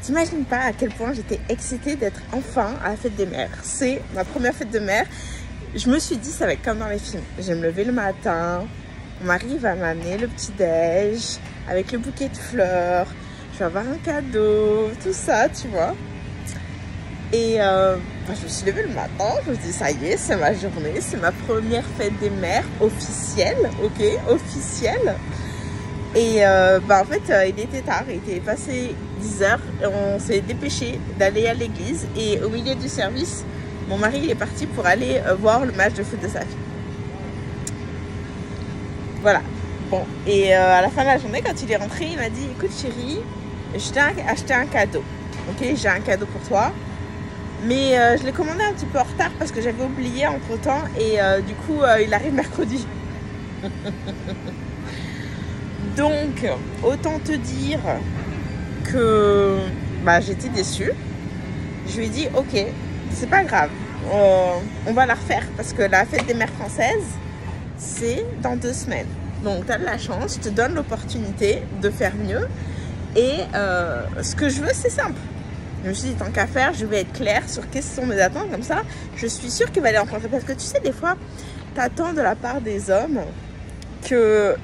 T'imagines pas à quel point j'étais excitée d'être enfin à la fête des mères. C'est ma première fête de mère. Je me suis dit, ça va être comme dans les films. Je vais me lever le matin, mon mari va m'amener le petit-déj avec le bouquet de fleurs. Je vais avoir un cadeau, tout ça, tu vois. Et je me suis levée le matin, je me suis dit, ça y est, c'est ma journée, c'est ma première fête des mères officielle, ok, officielle. Et en fait, il était tard, il était passé 10 h, on s'est dépêché d'aller à l'église et au milieu du service, mon mari il est parti pour aller voir le match de foot de sa fille. Voilà. Bon, et à la fin de la journée, quand il est rentré, il m'a dit, écoute chérie, je t'ai acheté un cadeau. Ok, j'ai un cadeau pour toi. Mais je l'ai commandé un petit peu en retard parce que j'avais oublié entre temps et du coup il arrive mercredi. Donc autant te dire que j'étais déçue. Je lui ai dit ok, c'est pas grave, on va la refaire parce que la fête des mères françaises c'est dans 2 semaines. Donc tu as de la chance, je te donne l'opportunité de faire mieux et ce que je veux c'est simple. Je me suis dit, tant qu'à faire, je vais être claire sur quelles sont mes attentes. Comme ça, je suis sûre qu'il va les rencontrer. Parce que tu sais, des fois, tu attends de la part des hommes que,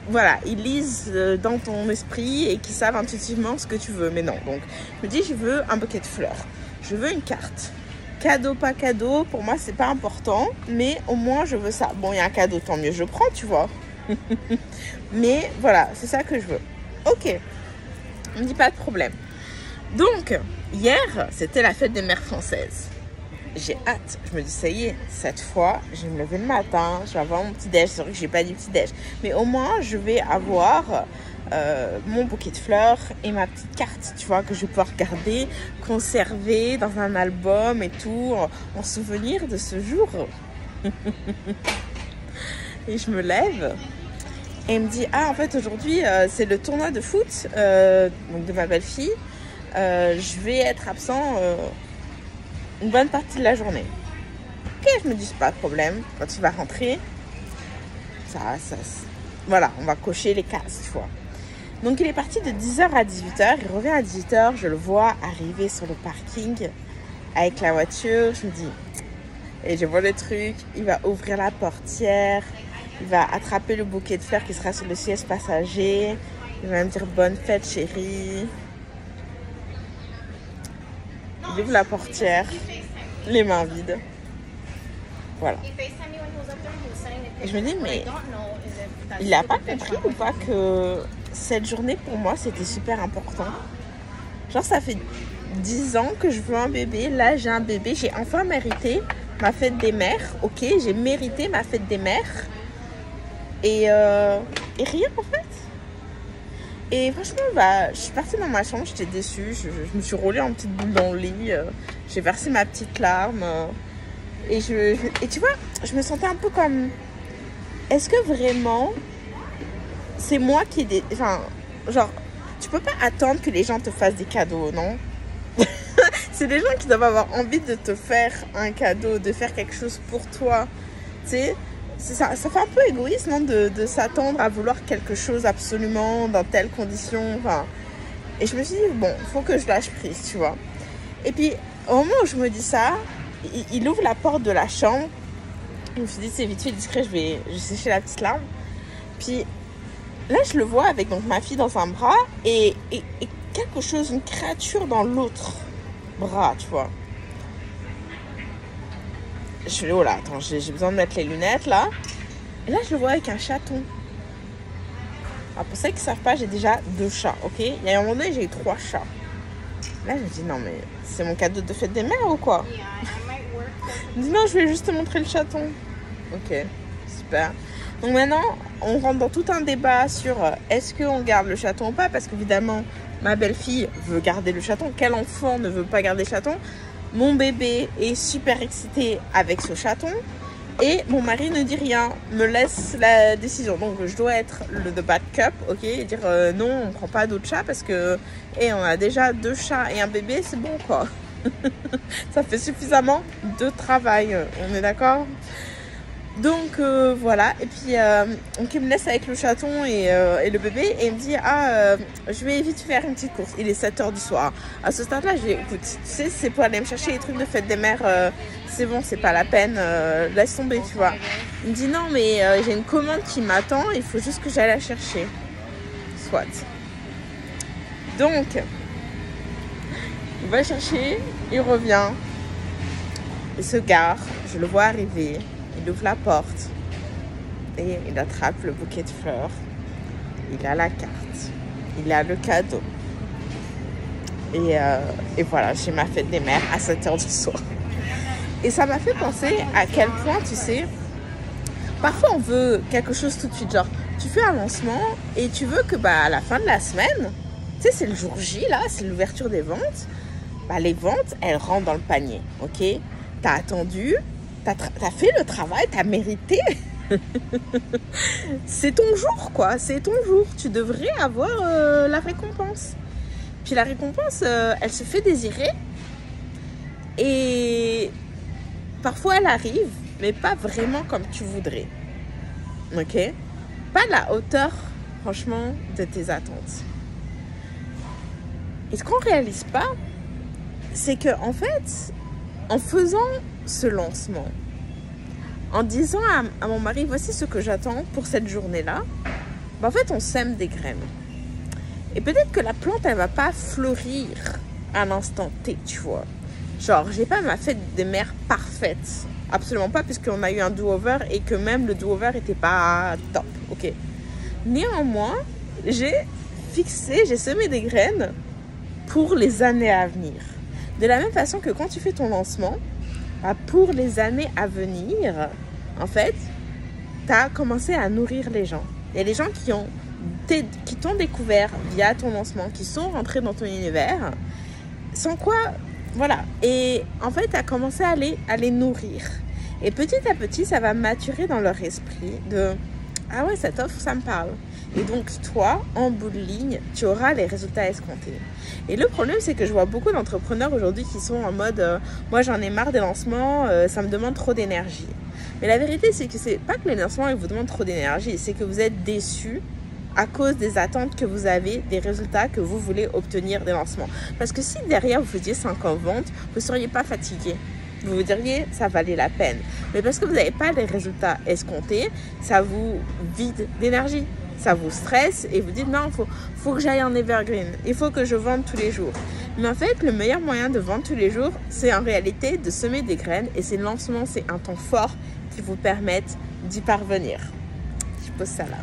voilà, ils lisent dans ton esprit et qu'ils savent intuitivement ce que tu veux. Mais non, donc, je me dis, je veux un bouquet de fleurs. Je veux une carte. Cadeau, pas cadeau, pour moi, c'est pas important. Mais au moins, je veux ça. Bon, il y a un cadeau, tant mieux, je prends, tu vois. Mais voilà, c'est ça que je veux. Ok, on me dit pas de problème. Donc, hier, c'était la fête des mères françaises. J'ai hâte. Je me dis, ça y est, cette fois, je vais me lever le matin, je vais avoir mon petit-déj. C'est vrai que je n'ai pas dit petit-déj. Mais au moins, je vais avoir mon bouquet de fleurs et ma petite carte, tu vois, que je vais pouvoir garder, conserver dans un album et tout, en souvenir de ce jour. Et je me lève. Et il me dit, ah, en fait, aujourd'hui, c'est le tournoi de foot donc de ma belle-fille. Je vais être absent une bonne partie de la journée. Ok, je me dis, c'est pas de problème. Quand il va rentrer, voilà, on va cocher les cases, tu vois. Donc, il est parti de 10 h à 18 h. Il revient à 18 h. Je le vois arriver sur le parking avec la voiture. Je me dis, et je vois le truc. Il va ouvrir la portière. Il va attraper le bouquet de fleurs qui sera sur le siège passager. Il va me dire, bonne fête, chérie. Il ouvre la portière, les mains vides. Voilà. Et je me dis, mais il n'a pas compris ou pas que cette journée pour moi c'était super important. Genre ça fait 10 ans que je veux un bébé. Là j'ai un bébé, j'ai enfin mérité ma fête des mères. Ok, j'ai mérité ma fête des mères. Et rien en fait. Et franchement, je suis partie dans ma chambre, j'étais déçue. Je me suis roulée en petite boule dans le lit. J'ai versé ma petite larme. Et tu vois, je me sentais un peu comme... Est-ce que vraiment, c'est moi qui ai Enfin, genre, tu peux pas attendre que les gens te fassent des cadeaux, non? C'est les gens qui doivent avoir envie de te faire un cadeau, de faire quelque chose pour toi. Tu sais, ça fait un peu égoïste, non, de s'attendre à vouloir quelque chose absolument dans telles conditions. Enfin, et je me suis dit, bon, il faut que je lâche prise, tu vois. Et puis, au moment où je me dis ça, il ouvre la porte de la chambre. Je me suis dit, c'est vite fait discret, je vais sécher la petite larme. Puis là, je le vois avec donc ma fille dans un bras et quelque chose, une créature dans l'autre bras, tu vois. Je suis là, oh là, attends, j'ai besoin de mettre les lunettes là. Et là, je le vois avec un chaton. Alors, pour ceux qui ne savent pas, j'ai déjà 2 chats, ok? Il y a un moment donné, j'ai eu 3 chats. Là, je me dis, non, mais c'est mon cadeau de fête des mères ou quoi? Je me dis, non, je vais juste te montrer le chaton. Ok, super. Donc maintenant, on rentre dans tout un débat sur est-ce qu'on garde le chaton ou pas? Parce qu'évidemment, ma belle-fille veut garder le chaton. Quel enfant ne veut pas garder le chaton? Mon bébé est super excité avec ce chaton. Et mon mari ne dit rien, me laisse la décision. Donc je dois être the backup, ok, et dire non, on prend pas d'autres chats parce que on a déjà 2 chats et un bébé, c'est bon quoi. Ça fait suffisamment de travail, on est d'accord? Donc voilà, et puis donc il me laisse avec le chaton et le bébé et il me dit je vais vite faire une petite course. Il est 7h du soir. À ce stade-là, je dis écoute, tu sais, c'est pour aller me chercher les trucs de fête des mères, c'est bon, c'est pas la peine, laisse tomber, tu vois. Il me dit non, mais j'ai une commande qui m'attend, il faut juste que j'aille la chercher. Soit. Donc, il va chercher, il revient, il se gare, je le vois arriver. Il ouvre la porte et il attrape le bouquet de fleurs. Il a la carte. Il a le cadeau. Et voilà, j'ai ma fête des mères à 7h du soir. Et ça m'a fait penser à quel point, tu sais, parfois on veut quelque chose tout de suite. Genre, tu fais un lancement et tu veux que à la fin de la semaine, tu sais, c'est le jour J, là, c'est l'ouverture des ventes. Les ventes, elles rentrent dans le panier, ok? T'as attendu. T'as fait le travail, t'as mérité. C'est ton jour, quoi. C'est ton jour. Tu devrais avoir la récompense. Puis la récompense, elle se fait désirer. Et parfois, elle arrive, mais pas vraiment comme tu voudrais. Ok? Pas la hauteur, franchement, de tes attentes. Et ce qu'on réalise pas, c'est que en fait, en faisant ce lancement, en disant à mon mari voici ce que j'attends pour cette journée-là, en fait on sème des graines. Et peut-être que la plante elle va pas fleurir à l'instant T, tu vois. Genre j'ai pas ma fête des mères parfaite, absolument pas, puisqu'on a eu un do-over et que même le do-over était pas top, ok. Néanmoins j'ai semé des graines pour les années à venir. De la même façon que quand tu fais ton lancement, pour les années à venir, en fait, tu as commencé à nourrir les gens. Il y a des gens qui t'ont découvert via ton lancement, qui sont rentrés dans ton univers, sans quoi, voilà. Et en fait, tu as commencé à les nourrir. Et petit à petit, ça va maturer dans leur esprit de « Ah ouais, cette offre, ça me parle ». Et donc, toi, en bout de ligne, tu auras les résultats escomptés. Et le problème, c'est que je vois beaucoup d'entrepreneurs aujourd'hui qui sont en mode moi, j'en ai marre des lancements, ça me demande trop d'énergie. Mais la vérité, c'est que c'est pas que les lancements ils vous demandent trop d'énergie, c'est que vous êtes déçus à cause des attentes que vous avez, des résultats que vous voulez obtenir des lancements. Parce que si derrière, vous faisiez 50 ventes, vous ne seriez pas fatigué. Vous vous diriez, ça valait la peine. Mais parce que vous n'avez pas les résultats escomptés, ça vous vide d'énergie. Ça vous stresse et vous dites non, faut que j'aille en evergreen. Il faut que je vende tous les jours. Mais en fait, le meilleur moyen de vendre tous les jours, c'est en réalité de semer des graines. Et ces lancements, c'est un temps fort qui vous permettent d'y parvenir. Je pose ça là.